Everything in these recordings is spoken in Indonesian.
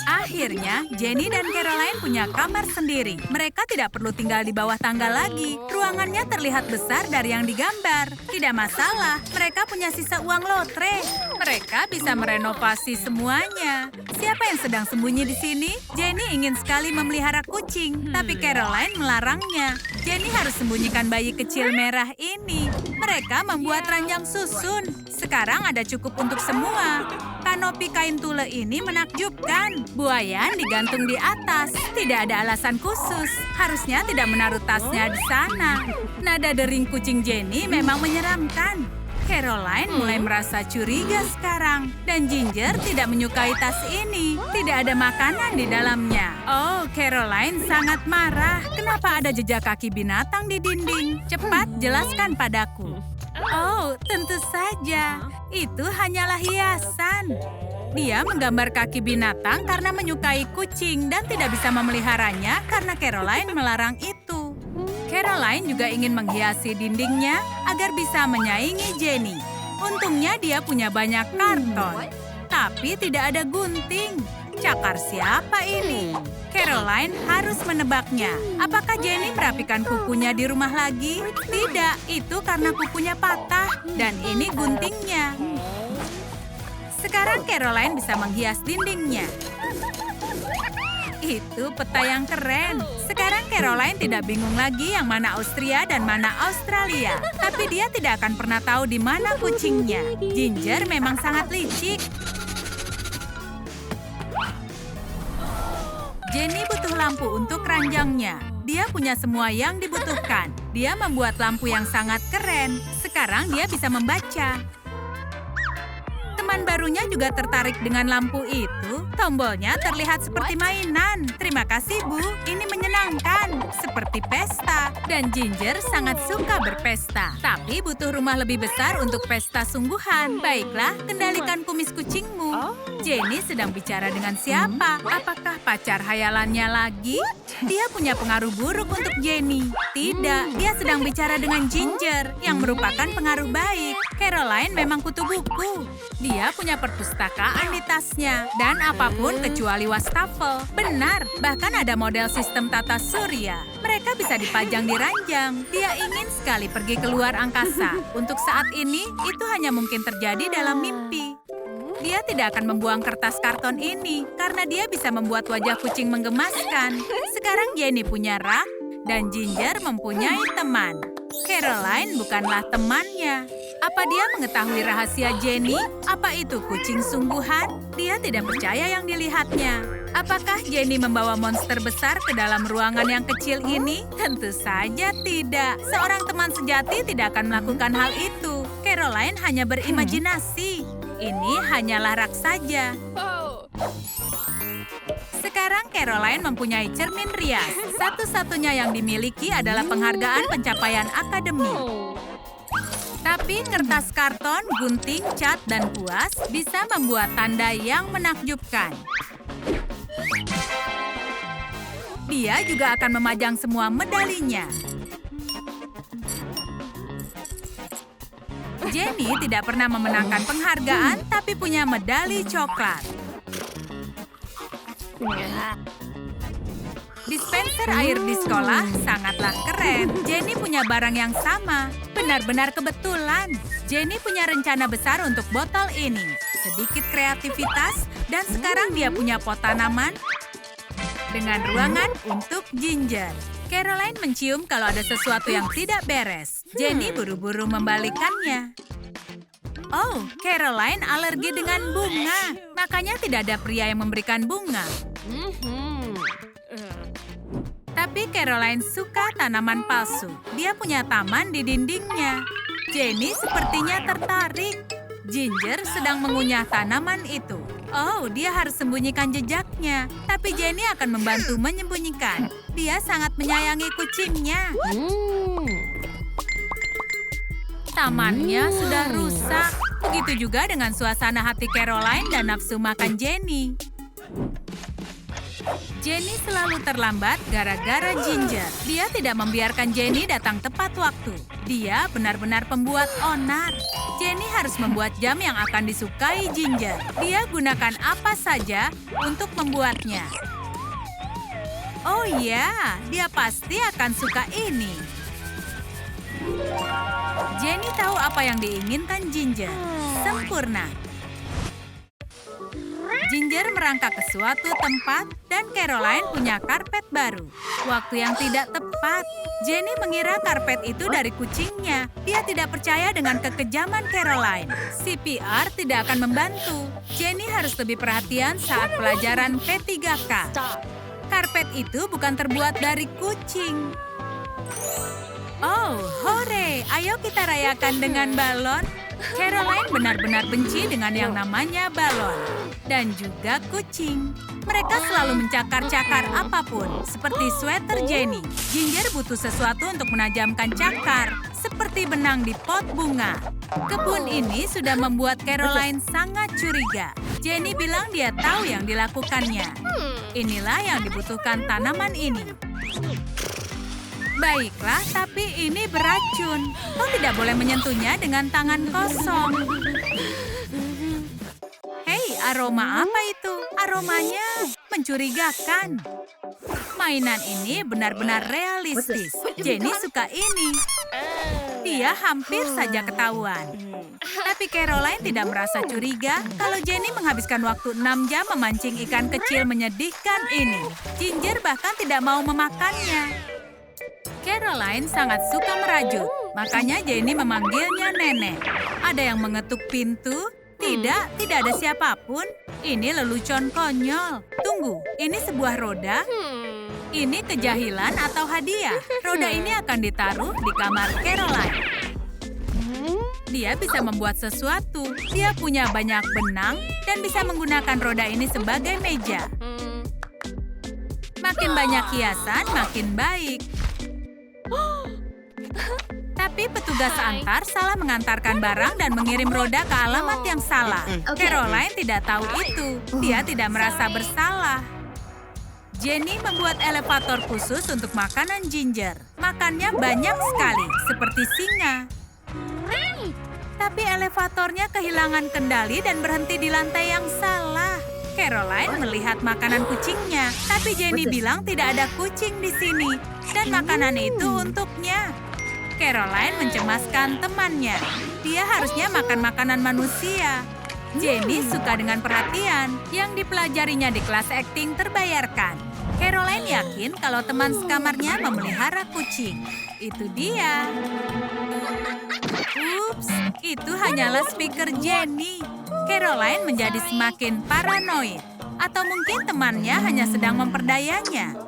Akhirnya, Jenny dan Caroline punya kamar sendiri. Mereka tidak perlu tinggal di bawah tangga lagi. Ruangannya terlihat besar dari yang digambar. Tidak masalah, mereka punya sisa uang lotre. Mereka bisa merenovasi semuanya. Siapa yang sedang sembunyi di sini? Jenny ingin sekali memelihara kucing, tapi Caroline melarangnya. Jenny harus sembunyikan bayi kecil merah ini. Mereka membuat ranjang susun. Sekarang ada cukup untuk semua. Kanopi kain tule ini menakjubkan. Buaya digantung di atas. Tidak ada alasan khusus. Harusnya tidak menaruh tasnya di sana. Nada dering kucing Jenny memang menyeramkan. Caroline mulai merasa curiga sekarang. Dan Ginger tidak menyukai tas ini. Tidak ada makanan di dalamnya. Oh, Caroline sangat marah. Kenapa ada jejak kaki binatang di dinding? Cepat jelaskan padaku. Oh, tentu saja. Itu hanyalah hiasan. Dia menggambar kaki binatang karena menyukai kucing dan tidak bisa memeliharanya karena Caroline melarang itu. Caroline juga ingin menghiasi dindingnya agar bisa menyaingi Jenny. Untungnya dia punya banyak karton. Tapi tidak ada gunting. Cakar siapa ini? Caroline harus menebaknya. Apakah Jenny merapikan kukunya di rumah lagi? Tidak, itu karena kukunya patah. Dan ini guntingnya. Sekarang Caroline bisa menghias dindingnya. Itu peta yang keren. Sekarang Caroline tidak bingung lagi yang mana Austria dan mana Australia. Tapi dia tidak akan pernah tahu di mana kucingnya. Ginger memang sangat licik. Jenny butuh lampu untuk ranjangnya. Dia punya semua yang dibutuhkan. Dia membuat lampu yang sangat keren. Sekarang dia bisa membaca. Teman barunya juga tertarik dengan lampu itu. Tombolnya terlihat seperti mainan. Terima kasih, Bu. Ini menyenangkan. Seperti pesta. Dan Ginger sangat suka berpesta. Tapi butuh rumah lebih besar untuk pesta sungguhan. Baiklah, kendalikan kumis kucingmu. Jenny sedang bicara dengan siapa? Apakah pacar hayalannya lagi? Dia punya pengaruh buruk untuk Jenny. Tidak, dia sedang bicara dengan Ginger yang merupakan pengaruh baik. Caroline memang kutu buku. Dia punya perpustakaan di tasnya. Dan apapun kecuali wastafel. Benar, bahkan ada model sistem tata surya. Mereka bisa dipajang di ranjang. Dia ingin sekali pergi keluar angkasa. Untuk saat ini, itu hanya mungkin terjadi dalam mimpi. Dia tidak akan membuang kertas karton ini karena dia bisa membuat wajah kucing menggemaskan. Sekarang Jenny punya rak dan Ginger mempunyai teman. Caroline bukanlah temannya. Apa dia mengetahui rahasia Jenny? Apa itu kucing sungguhan? Dia tidak percaya yang dilihatnya. Apakah Jenny membawa monster besar ke dalam ruangan yang kecil ini? Tentu saja tidak. Seorang teman sejati tidak akan melakukan hal itu. Caroline hanya berimajinasi. Ini hanyalah rak saja. Sekarang Caroline mempunyai cermin rias. Satu-satunya yang dimiliki adalah penghargaan pencapaian akademi. Tapi kertas karton, gunting, cat, dan kuas bisa membuat tanda yang menakjubkan. Dia juga akan memajang semua medalinya. Jenny tidak pernah memenangkan penghargaan, tapi punya medali coklat. Dispenser air di sekolah sangatlah keren. Jenny punya barang yang sama. Benar-benar kebetulan. Jenny punya rencana besar untuk botol ini. Sedikit kreativitas, dan sekarang dia punya pot tanaman dengan ruangan untuk Ginger. Caroline mencium kalau ada sesuatu yang tidak beres. Jenny buru-buru membalikannya. Oh, Caroline alergi dengan bunga. Makanya tidak ada pria yang memberikan bunga. Tapi Caroline suka tanaman palsu. Dia punya taman di dindingnya. Jenny sepertinya tertarik. Ginger sedang mengunyah tanaman itu. Oh, dia harus sembunyikan jejaknya. Tapi Jenny akan membantu menyembunyikan. Dia sangat menyayangi kucingnya. Tamannya sudah rusak. Begitu juga dengan suasana hati Caroline dan nafsu makan Jenny. Jenny selalu terlambat gara-gara Ginger. Dia tidak membiarkan Jenny datang tepat waktu. Dia benar-benar pembuat onar. Jenny harus membuat jam yang akan disukai Ginger. Dia gunakan apa saja untuk membuatnya. Oh ya, dia pasti akan suka ini. Jenny tahu apa yang diinginkan Ginger. Sempurna. Ginger merangkak ke suatu tempat dan Caroline punya karpet baru. Waktu yang tidak tepat. Jenny mengira karpet itu dari kucingnya. Dia tidak percaya dengan kekejaman Caroline. CPR tidak akan membantu. Jenny harus lebih perhatian saat pelajaran P3K. Karpet itu bukan terbuat dari kucing. Oh, hore! Ayo kita rayakan dengan balon. Caroline benar-benar benci dengan yang namanya balon. Dan juga kucing. Mereka selalu mencakar-cakar apapun, seperti sweater Jenny. Ginger butuh sesuatu untuk menajamkan cakar, seperti benang di pot bunga. Kebun ini sudah membuat Caroline sangat curiga. Jenny bilang dia tahu yang dilakukannya. Inilah yang dibutuhkan tanaman ini. Baiklah, tapi ini beracun. Kau tidak boleh menyentuhnya dengan tangan kosong. Hei, aroma apa itu? Aromanya mencurigakan. Mainan ini benar-benar realistis. Jenny suka ini. Dia hampir saja ketahuan. Tapi Caroline tidak merasa curiga kalau Jenny menghabiskan waktu 6 jam memancing ikan kecil menyedihkan ini. Ginger bahkan tidak mau memakannya. Caroline sangat suka merajut, makanya Jenny memanggilnya nenek. Ada yang mengetuk pintu? Tidak ada siapapun. Ini lelucon konyol. Tunggu, ini sebuah roda? Ini kejahilan atau hadiah? Roda ini akan ditaruh di kamar Caroline. Dia bisa membuat sesuatu. Dia punya banyak benang dan bisa menggunakan roda ini sebagai meja. Makin banyak hiasan, makin baik. Tapi petugas antar salah mengantarkan barang dan mengirim roda ke alamat yang salah. Caroline tidak tahu itu. Dia tidak merasa bersalah. Jenny membuat elevator khusus untuk makanan Ginger. Makannya banyak sekali, seperti singa. Tapi elevatornya kehilangan kendali dan berhenti di lantai yang salah. Caroline melihat makanan kucingnya, tapi Jenny bilang tidak ada kucing di sini. Dan makanan itu untuknya. Caroline mencemaskan temannya. Dia harusnya makan makanan manusia. Jenny suka dengan perhatian yang dipelajarinya di kelas akting terbayarkan. Caroline yakin kalau teman sekamarnya memelihara kucing. Itu dia. Ups, itu hanyalah speaker Jenny. Caroline menjadi semakin paranoid. Atau mungkin temannya hanya sedang memperdayanya.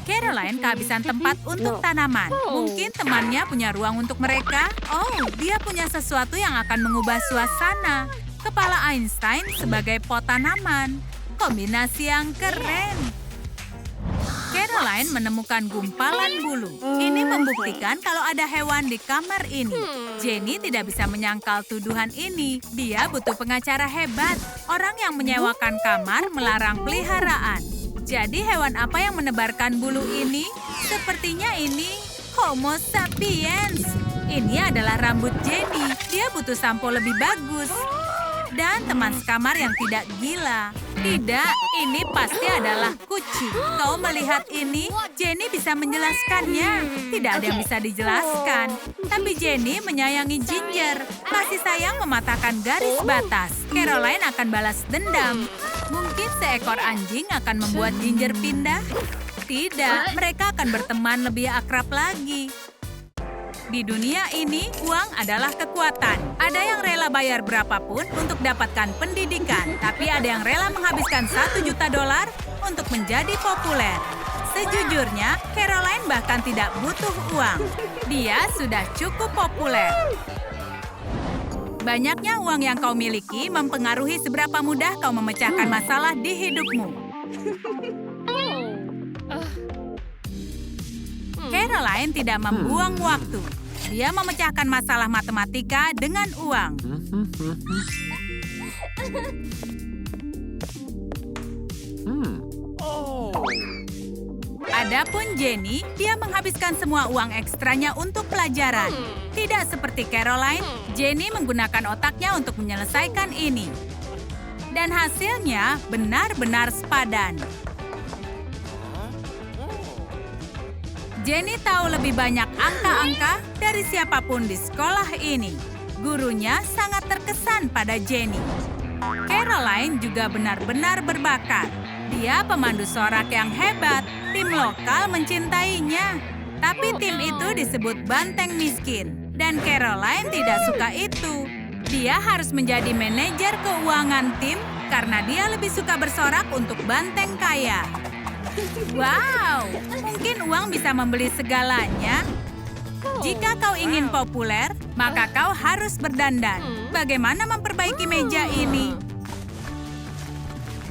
Caroline kehabisan tempat untuk tanaman. Mungkin temannya punya ruang untuk mereka. Oh, dia punya sesuatu yang akan mengubah suasana. Kepala Einstein sebagai pot tanaman. Kombinasi yang keren. Caroline menemukan gumpalan bulu. Ini membuktikan kalau ada hewan di kamar ini. Jenny tidak bisa menyangkal tuduhan ini. Dia butuh pengacara hebat. Orang yang menyewakan kamar melarang peliharaan. Jadi hewan apa yang menebarkan bulu ini? Sepertinya ini Homo sapiens. Ini adalah rambut Jenny. Dia butuh sampo lebih bagus. Dan teman sekamar yang tidak gila. Tidak, ini pasti adalah kucing. Kau melihat ini? Jenny bisa menjelaskannya. Tidak ada yang bisa dijelaskan. Tapi Jenny menyayangi Ginger. Kasih sayang mematahkan garis batas. Caroline akan balas dendam. Mungkin seekor anjing akan membuat Ginger pindah? Tidak, mereka akan berteman lebih akrab lagi. Di dunia ini, uang adalah kekuatan. Ada yang rela bayar berapapun untuk dapatkan pendidikan. Tapi ada yang rela menghabiskan $1 juta untuk menjadi populer. Sejujurnya, Caroline bahkan tidak butuh uang. Dia sudah cukup populer. Banyaknya uang yang kau miliki mempengaruhi seberapa mudah kau memecahkan masalah di hidupmu. Caroline tidak membuang waktu. Dia memecahkan masalah matematika dengan uang. Adapun Jenny, dia menghabiskan semua uang ekstranya untuk pelajaran. Tidak seperti Caroline, Jenny menggunakan otaknya untuk menyelesaikan ini. Dan hasilnya benar-benar sepadan. Jenny tahu lebih banyak angka-angka dari siapapun di sekolah ini. Gurunya sangat terkesan pada Jenny. Caroline juga benar-benar berbakat. Dia pemandu sorak yang hebat. Tim lokal mencintainya. Tapi tim itu disebut banteng miskin. Dan Caroline tidak suka itu. Dia harus menjadi manajer keuangan tim karena dia lebih suka bersorak untuk banteng kaya. Wow, mungkin uang bisa membeli segalanya. Jika kau ingin populer, maka kau harus berdandan. Bagaimana memperbaiki meja ini?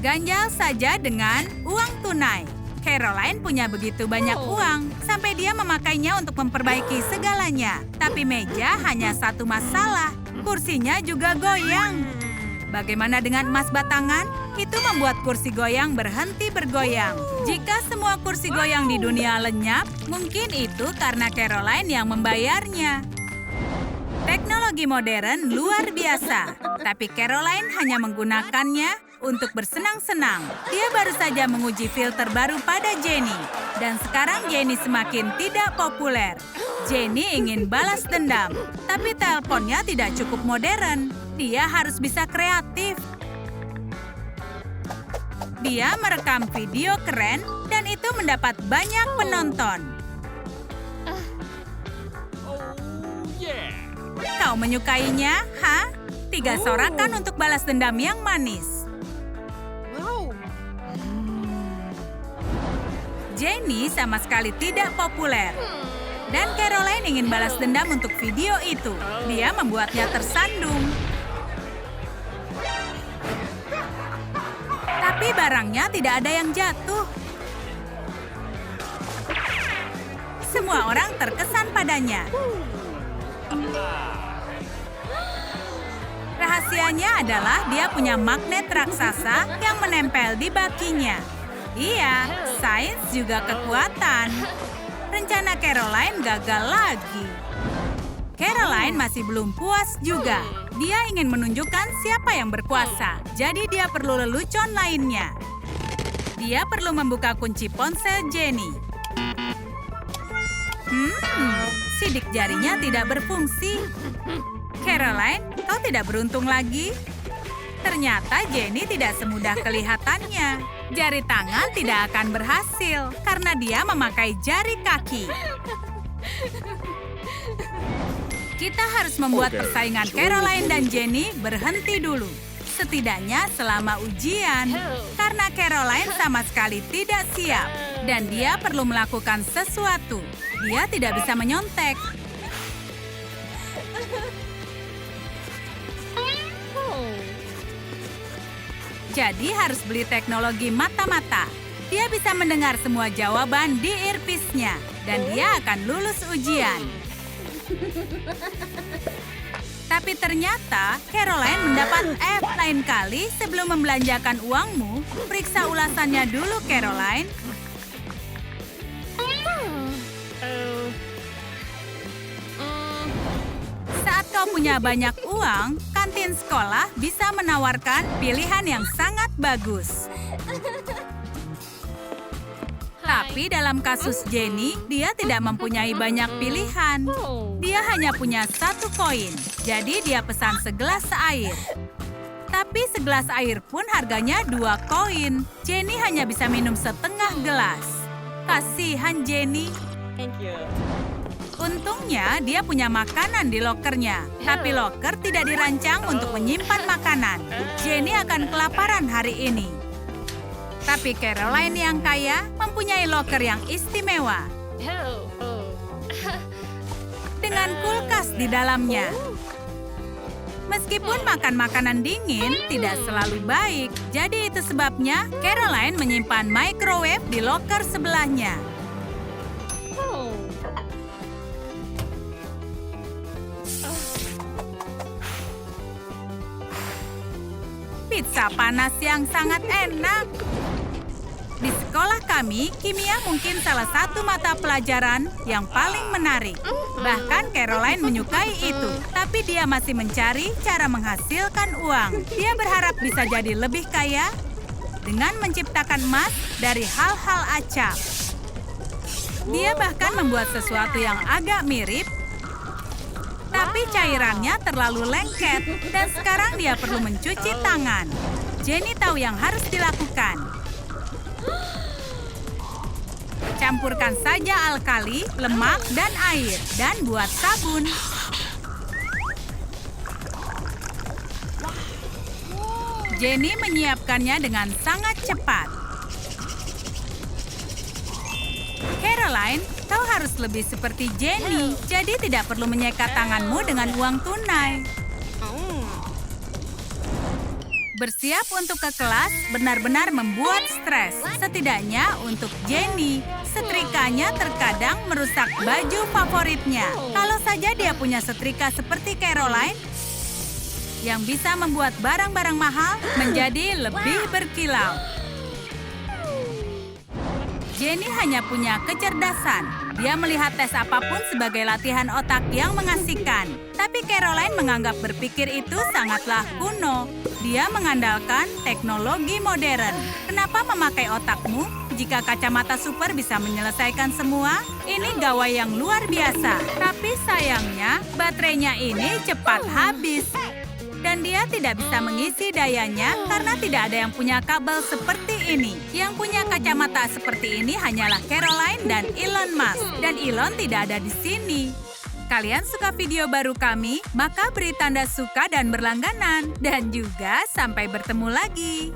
Ganjal saja dengan uang tunai. Caroline punya begitu banyak uang, sampai dia memakainya untuk memperbaiki segalanya. Tapi meja hanya satu masalah, kursinya juga goyang. Bagaimana dengan emas batangan? Itu membuat kursi goyang berhenti bergoyang. Jika semua kursi goyang di dunia lenyap, mungkin itu karena Caroline yang membayarnya. Teknologi modern luar biasa, tapi Caroline hanya menggunakannya untuk bersenang-senang. Dia baru saja menguji filter baru pada Jenny. Dan sekarang Jenny semakin tidak populer. Jenny ingin balas dendam, tapi teleponnya tidak cukup modern. Dia harus bisa kreatif. Dia merekam video keren dan itu mendapat banyak penonton. Kau menyukainya, ha? 3 sorakan untuk balas dendam yang manis. Jenny sama sekali tidak populer. Dan Caroline ingin balas dendam untuk video itu. Dia membuatnya tersandung. Tapi barangnya tidak ada yang jatuh. Semua orang terkesan padanya. Rahasianya adalah dia punya magnet raksasa yang menempel di bakinya. Iya, sains juga kekuatan. Rencana Caroline gagal lagi. Caroline masih belum puas juga. Dia ingin menunjukkan siapa yang berkuasa. Jadi dia perlu lelucon lainnya. Dia perlu membuka kunci ponsel Jenny. Sidik jarinya tidak berfungsi. Caroline, kau tidak beruntung lagi. Ternyata Jenny tidak semudah kelihatannya. Jari tangan tidak akan berhasil karena dia memakai jari kaki. Kita harus membuat persaingan Caroline dan Jenny berhenti dulu. Setidaknya selama ujian. Karena Caroline sama sekali tidak siap. Dan dia perlu melakukan sesuatu. Dia tidak bisa menyontek. Jadi harus beli teknologi mata-mata. Dia bisa mendengar semua jawaban di earpiece-nya. Dan dia akan lulus ujian. Tapi ternyata Caroline mendapat F. Lain kali sebelum membelanjakan uangmu, periksa ulasannya dulu, Caroline. Saat kau punya banyak uang, kantin sekolah bisa menawarkan pilihan yang sangat bagus. Tapi dalam kasus Jenny, dia tidak mempunyai banyak pilihan. Dia hanya punya 1 koin, jadi dia pesan segelas air. Tapi segelas air pun harganya 2 koin. Jenny hanya bisa minum setengah gelas. Kasihan Jenny. Thank you. Untungnya dia punya makanan di lokernya. Tapi loker tidak dirancang untuk menyimpan makanan. Jenny akan kelaparan hari ini. Tapi Caroline yang kaya mempunyai loker yang istimewa. Dengan kulkas di dalamnya. Meskipun makan makanan dingin tidak selalu baik. Jadi itu sebabnya Caroline menyimpan microwave di loker sebelahnya. Pizza panas yang sangat enak. Di sekolah sekolah kami, kimia mungkin salah satu mata pelajaran yang paling menarik. Bahkan Caroline menyukai itu, tapi dia masih mencari cara menghasilkan uang. Dia berharap bisa jadi lebih kaya dengan menciptakan emas dari hal-hal acak. Dia bahkan membuat sesuatu yang agak mirip, tapi cairannya terlalu lengket dan sekarang dia perlu mencuci tangan. Jenny tahu yang harus dilakukan. Campurkan saja alkali, lemak, dan air, dan buat sabun. Jenny menyiapkannya dengan sangat cepat. Caroline, kau harus lebih seperti Jenny, jadi tidak perlu menyekat tanganmu dengan uang tunai. Bersiap untuk ke kelas benar-benar membuat stres. Setidaknya untuk Jenny, setrikanya terkadang merusak baju favoritnya. Kalau saja dia punya setrika seperti Caroline, yang bisa membuat barang-barang mahal menjadi lebih berkilau. Jenny hanya punya kecerdasan. Dia melihat tes apapun sebagai latihan otak yang mengasihkan. Tapi Caroline menganggap berpikir itu sangatlah kuno. Dia mengandalkan teknologi modern. Kenapa memakai otakmu jika kacamata super bisa menyelesaikan semua? Ini gawai yang luar biasa. Tapi sayangnya, baterainya ini cepat habis. Dan dia tidak bisa mengisi dayanya karena tidak ada yang punya kabel seperti ini. Yang punya kacamata seperti ini hanyalah Caroline dan Elon Musk. Dan Elon tidak ada di sini. Kalian suka video baru kami? Maka beri tanda suka dan berlangganan. Dan juga sampai bertemu lagi.